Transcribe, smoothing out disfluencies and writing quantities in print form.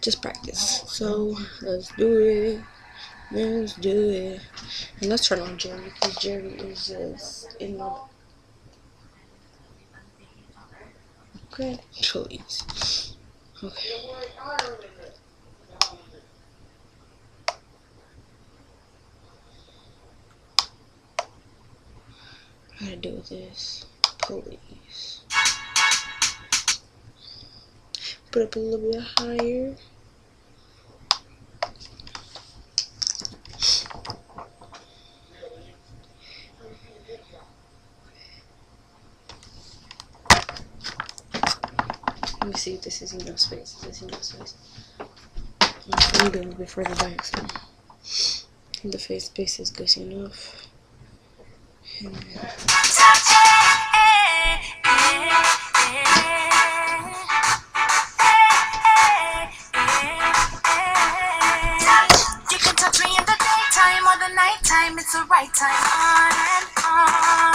Just practice. So let's do it. Let's do it. And let's turn on Jerry because Jerry is just in the. Okay, please. Okay. How to do this? Please. Put up a little bit higher. Let me see if this is enough space. Is this enough space? I'm doing it before the back, so the face space is good enough. And you can touch me in the daytime or the nighttime, it's the right time on and on.